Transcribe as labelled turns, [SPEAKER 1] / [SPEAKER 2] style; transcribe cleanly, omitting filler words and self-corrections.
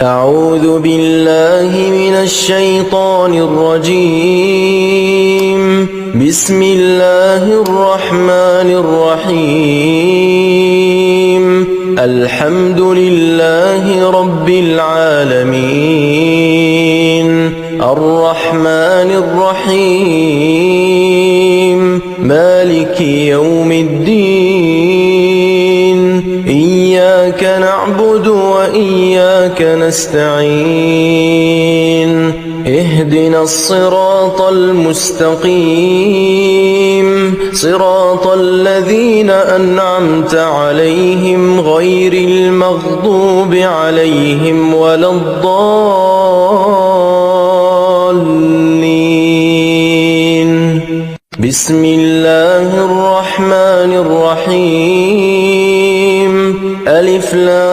[SPEAKER 1] أعوذ بالله من الشيطان الرجيم. بسم الله الرحمن الرحيم. الحمد لله رب العالمين، الرحمن الرحيم، مالك يوم الدين. إياك نعبد وإياك نستعين. اهدنا الصراط المستقيم، صراط الذين أنعمت عليهم غير المغضوب عليهم ولا الضالين. بسم الله الرحمن الرحيم. ألف لام